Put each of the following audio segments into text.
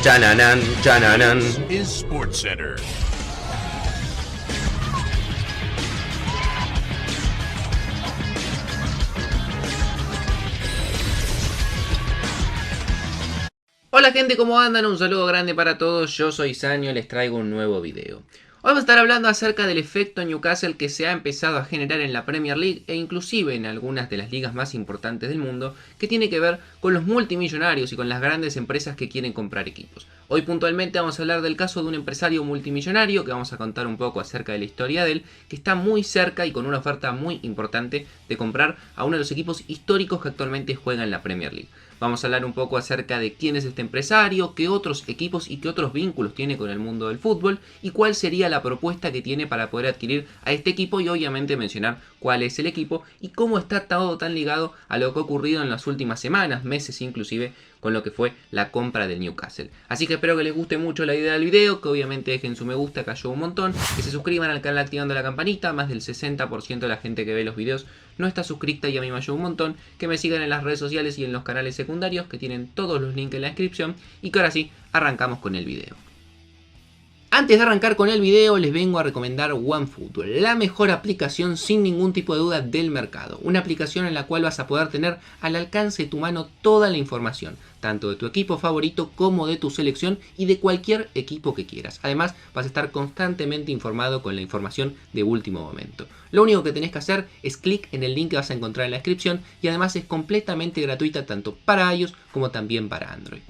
Chananan, chananan. Is SportsCenter. Hola gente, ¿cómo andan? Un saludo grande para todos, yo soy Sanio y les traigo un nuevo video. Hoy vamos a estar hablando acerca del efecto Newcastle que se ha empezado a generar en la Premier League e inclusive en algunas de las ligas más importantes del mundo, que tiene que ver con los multimillonarios y con las grandes empresas que quieren comprar equipos. Hoy puntualmente vamos a hablar del caso de un empresario multimillonario, que vamos a contar un poco acerca de la historia de él, que está muy cerca y con una oferta muy importante de comprar a uno de los equipos históricos que actualmente juegan en la Premier League. Vamos a hablar un poco acerca de quién es este empresario, qué otros equipos y qué otros vínculos tiene con el mundo del fútbol y cuál sería la propuesta que tiene para poder adquirir a este equipo y obviamente mencionar cuál es el equipo y cómo está todo tan ligado a lo que ha ocurrido en las últimas semanas, meses inclusive, con lo que fue la compra del Newcastle. Así que espero que les guste mucho la idea del video, que obviamente dejen su me gusta, que ayuda un montón, que se suscriban al canal activando la campanita. Más del 60% de la gente que ve los videos no está suscrita y a mí me ayuda un montón. Que me sigan en las redes sociales y en los canales secundarios, que tienen todos los links en la descripción, y que ahora sí, arrancamos con el video. Antes de arrancar con el video, les vengo a recomendar OneFootball, la mejor aplicación sin ningún tipo de duda del mercado. Una aplicación en la cual vas a poder tener al alcance de tu mano toda la información, tanto de tu equipo favorito como de tu selección y de cualquier equipo que quieras. Además, vas a estar constantemente informado con la información de último momento. Lo único que tenés que hacer es clic en el link que vas a encontrar en la descripción y además es completamente gratuita tanto para iOS como también para Android.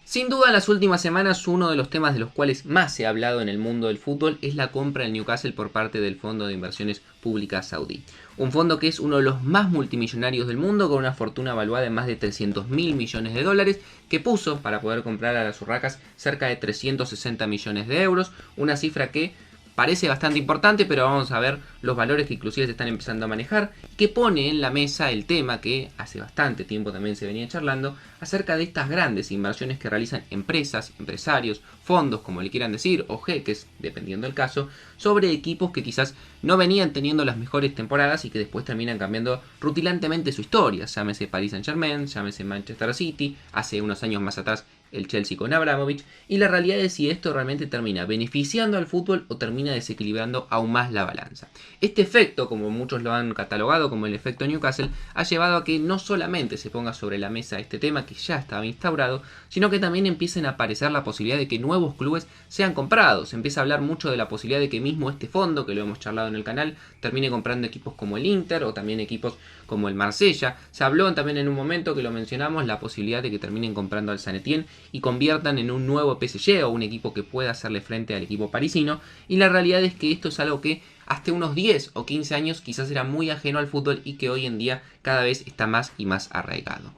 Sin duda en las últimas semanas uno de los temas de los cuales más se ha hablado en el mundo del fútbol es la compra del Newcastle por parte del Fondo de Inversiones Públicas Saudí. Un fondo que es uno de los más multimillonarios del mundo, con una fortuna valuada en más de 300.000 millones de dólares, que puso para poder comprar a las Urracas cerca de 360 millones de euros, una cifra que parece bastante importante, pero vamos a ver los valores que inclusive se están empezando a manejar, que pone en la mesa el tema que hace bastante tiempo también se venía charlando, acerca de estas grandes inversiones que realizan empresas, empresarios, fondos, como le quieran decir, o jeques, dependiendo del caso, sobre equipos que quizás no venían teniendo las mejores temporadas y que después terminan cambiando rutilantemente su historia. Llámese Paris Saint-Germain, llámese Manchester City, hace unos años más atrás el Chelsea con Abramovich, y la realidad es si esto realmente termina beneficiando al fútbol o termina desequilibrando aún más la balanza. Este efecto, como muchos lo han catalogado como el efecto Newcastle, ha llevado a que no solamente se ponga sobre la mesa este tema que ya estaba instaurado, sino que también empiecen a aparecer la posibilidad de que nuevos clubes sean comprados. Se empieza a hablar mucho de la posibilidad de que mismo este fondo, que lo hemos charlado en el canal, termine comprando equipos como el Inter o también equipos como el Marsella. Se habló también en un momento que lo mencionamos, la posibilidad de que terminen comprando al Saint Etienne y conviertan en un nuevo PSG o un equipo que pueda hacerle frente al equipo parisino. Y la realidad es que esto es algo que hasta unos 10 o 15 años quizás era muy ajeno al fútbol y que hoy en día cada vez está más y más arraigado.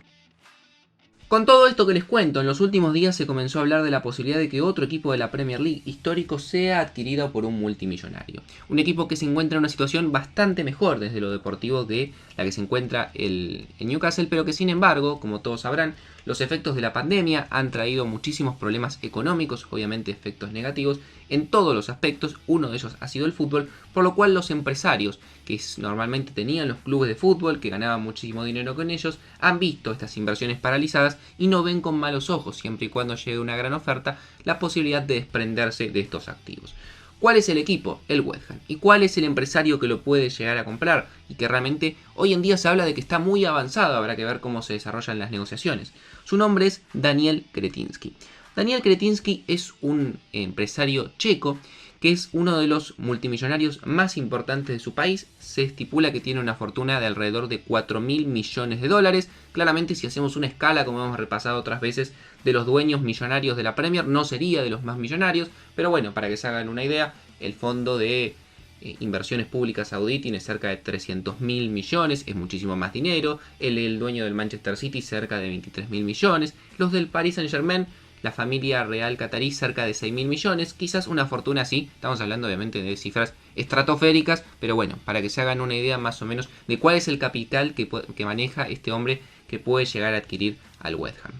Con todo esto que les cuento, en los últimos días se comenzó a hablar de la posibilidad de que otro equipo de la Premier League histórico sea adquirido por un multimillonario. Un equipo que se encuentra en una situación bastante mejor desde lo deportivo de la que se encuentra el Newcastle, pero que sin embargo, como todos sabrán, los efectos de la pandemia han traído muchísimos problemas económicos, obviamente efectos negativos, en todos los aspectos. Uno de ellos ha sido el fútbol, por lo cual los empresarios que normalmente tenían los clubes de fútbol, que ganaban muchísimo dinero con ellos, han visto estas inversiones paralizadas y no ven con malos ojos, siempre y cuando llegue una gran oferta, la posibilidad de desprenderse de estos activos. ¿Cuál es el equipo? El West Ham. ¿Y cuál es el empresario que lo puede llegar a comprar? Y que realmente hoy en día se habla de que está muy avanzado, habrá que ver cómo se desarrollan las negociaciones. Su nombre es Daniel Kretinsky. Daniel Kretinsky es un empresario checo que es uno de los multimillonarios más importantes de su país. Se estipula que tiene una fortuna de alrededor de 4.000 millones de dólares. Claramente, si hacemos una escala, como hemos repasado otras veces, de los dueños millonarios de la Premier, no sería de los más millonarios, pero bueno, para que se hagan una idea, el fondo de inversiones públicas saudí tiene cerca de 300.000 millones, es muchísimo más dinero. El dueño del Manchester City cerca de 23.000 millones, los del Paris Saint-Germain, la familia real catarí cerca de 6.000 millones, quizás una fortuna así, estamos hablando obviamente de cifras estratosféricas, pero bueno, para que se hagan una idea más o menos de cuál es el capital que maneja este hombre que puede llegar a adquirir al West Ham.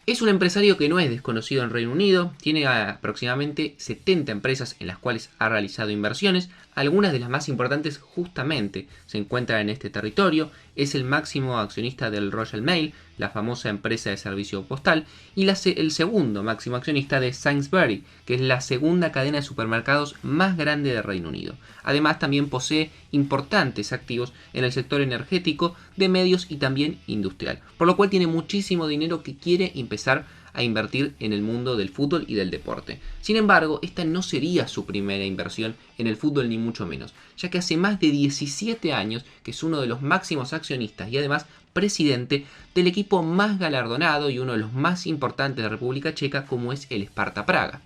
Es un empresario que no es desconocido en Reino Unido, tiene aproximadamente 70 empresas en las cuales ha realizado inversiones, algunas de las más importantes justamente se encuentran en este territorio. Es el máximo accionista del Royal Mail, la famosa empresa de servicio postal, y el segundo máximo accionista de Sainsbury, que es la segunda cadena de supermercados más grande del Reino Unido. Además, también posee importantes activos en el sector energético, de medios y también industrial, por lo cual tiene muchísimo dinero que quiere empezar a invertir en el mundo del fútbol y del deporte. Sin embargo, esta no sería su primera inversión en el fútbol ni mucho menos, ya que hace más de 17 años que es uno de los máximos accionistas y además presidente del equipo más galardonado y uno de los más importantes de República Checa, como es el Sparta Praga.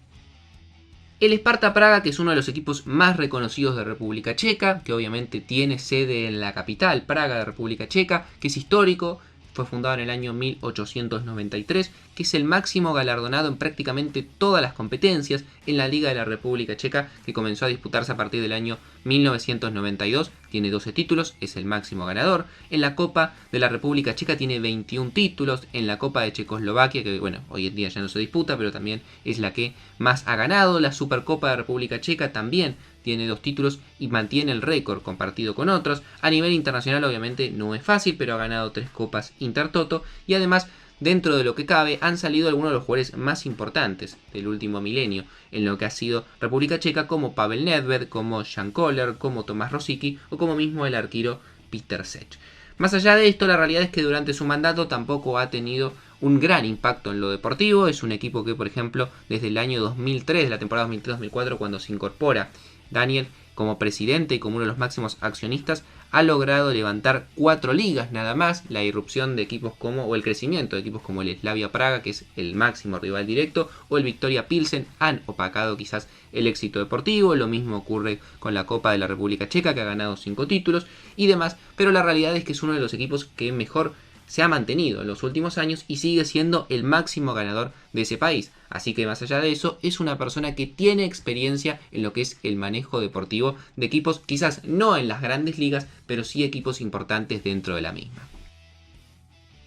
El Sparta Praga, que es uno de los equipos más reconocidos de República Checa, que obviamente tiene sede en la capital, Praga de República Checa, que es histórico, fue fundado en el año 1893, que es el máximo galardonado en prácticamente todas las competencias en la Liga de la República Checa, que comenzó a disputarse a partir del año 1992, tiene 12 títulos, es el máximo ganador. En la Copa de la República Checa tiene 21 títulos, en la Copa de Checoslovaquia, que bueno, hoy en día ya no se disputa, pero también es la que más ha ganado. La Supercopa de República Checa también tiene 2 títulos y mantiene el récord compartido con otros. A nivel internacional obviamente no es fácil, pero ha ganado 3 copas Intertoto y además, dentro de lo que cabe, han salido algunos de los jugadores más importantes del último milenio en lo que ha sido República Checa, como Pavel Nedved, como Jan Koller, como Tomás Rosicky o como mismo el arquero Peter Cech. Más allá de esto, la realidad es que durante su mandato tampoco ha tenido un gran impacto en lo deportivo. Es un equipo que, por ejemplo, desde el año 2003, la temporada 2003-2004, cuando se incorpora Daniel como presidente y como uno de los máximos accionistas, ha logrado levantar 4 ligas nada más. La irrupción de equipos o el crecimiento de equipos como el Slavia Praga, que es el máximo rival directo, o el Victoria Pilsen han opacado quizás el éxito deportivo. Lo mismo ocurre con la Copa de la República Checa, que ha ganado 5 títulos y demás, pero la realidad es que es uno de los equipos que mejor se ha mantenido en los últimos años y sigue siendo el máximo ganador de ese país. Así que más allá de eso, es una persona que tiene experiencia en lo que es el manejo deportivo de equipos, quizás no en las grandes ligas, pero sí equipos importantes dentro de la misma.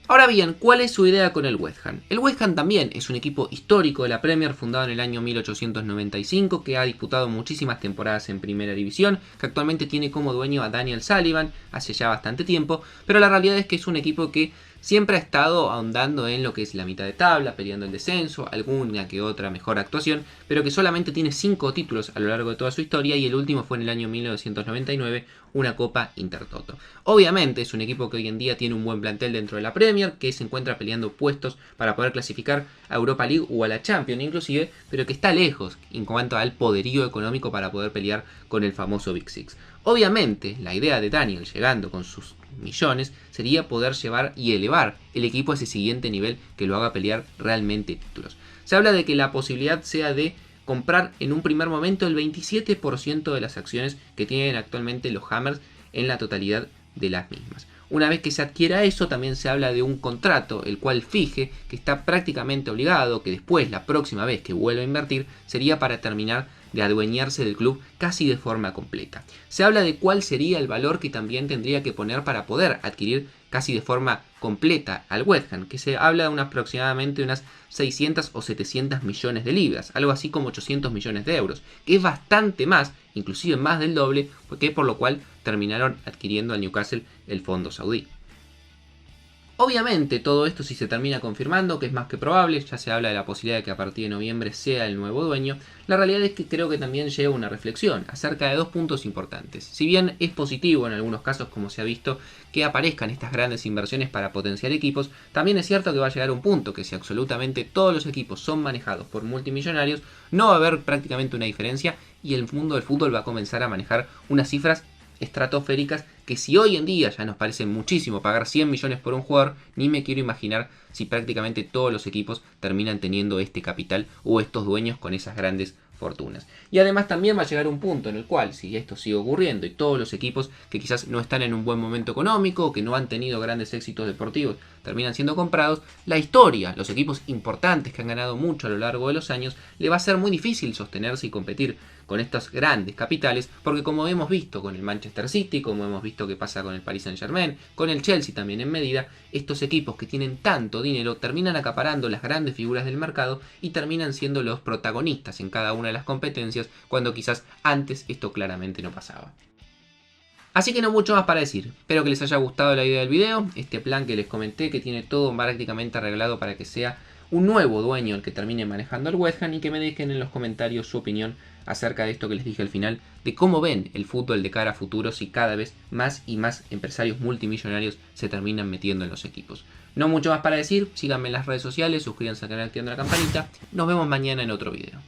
Ahora bien, ¿cuál es su idea con el West Ham? El West Ham también es un equipo histórico de la Premier, fundado en el año 1895, que ha disputado muchísimas temporadas en Primera División, que actualmente tiene como dueño a Daniel Sullivan hace ya bastante tiempo, pero la realidad es que es un equipo que siempre ha estado ahondando en lo que es la mitad de tabla, peleando el descenso, alguna que otra mejor actuación, pero que solamente tiene 5 títulos a lo largo de toda su historia y el último fue en el año 1999, una Copa Intertoto. Obviamente es un equipo que hoy en día tiene un buen plantel dentro de la Premier, que se encuentra peleando puestos para poder clasificar a Europa League o a la Champions inclusive, pero que está lejos en cuanto al poderío económico para poder pelear con el famoso Big Six. Obviamente la idea de Daniel, llegando con sus millones, sería poder llevar y elevar el equipo a ese siguiente nivel que lo haga pelear realmente títulos. Se habla de que la posibilidad sea de comprar en un primer momento el 27% de las acciones que tienen actualmente los Hammers en la totalidad de las mismas. Una vez que se adquiera eso, también se habla de un contrato, el cual fije que está prácticamente obligado, que después, la próxima vez que vuelva a invertir, sería para terminar de adueñarse del club casi de forma completa. Se habla de cuál sería el valor que también tendría que poner para poder adquirir casi de forma completa al West Ham, que se habla de aproximadamente unas 600 o 700 millones de libras, algo así como 800 millones de euros, que es bastante más, inclusive más del doble, porque por lo cual terminaron adquiriendo al Newcastle el fondo saudí. Obviamente todo esto, si se termina confirmando, que es más que probable, ya se habla de la posibilidad de que a partir de noviembre sea el nuevo dueño, la realidad es que creo que también lleva una reflexión acerca de 2 puntos importantes. Si bien es positivo en algunos casos, como se ha visto, que aparezcan estas grandes inversiones para potenciar equipos, también es cierto que va a llegar un punto que si absolutamente todos los equipos son manejados por multimillonarios, no va a haber prácticamente una diferencia y el mundo del fútbol va a comenzar a manejar unas cifras estratosféricas que, si hoy en día ya nos parece muchísimo pagar 100 millones por un jugador, ni me quiero imaginar si prácticamente todos los equipos terminan teniendo este capital o estos dueños con esas grandes fortunas. Y además también va a llegar un punto en el cual, si esto sigue ocurriendo y todos los equipos que quizás no están en un buen momento económico o que no han tenido grandes éxitos deportivos terminan siendo comprados, la historia, los equipos importantes que han ganado mucho a lo largo de los años, le va a ser muy difícil sostenerse y competir con estos grandes capitales, porque como hemos visto con el Manchester City, como hemos visto que pasa con el Paris Saint-Germain, con el Chelsea también en medida, estos equipos que tienen tanto dinero terminan acaparando las grandes figuras del mercado y terminan siendo los protagonistas en cada una de las competencias, cuando quizás antes esto claramente no pasaba. Así que no mucho más para decir, espero que les haya gustado la idea del video, este plan que les comenté que tiene todo prácticamente arreglado para que sea un nuevo dueño el que termine manejando el West Ham, y que me dejen en los comentarios su opinión acerca de esto que les dije al final, de cómo ven el fútbol de cara a futuro si cada vez más y más empresarios multimillonarios se terminan metiendo en los equipos. No mucho más para decir, síganme en las redes sociales, suscríbanse al canal activando la campanita, nos vemos mañana en otro video.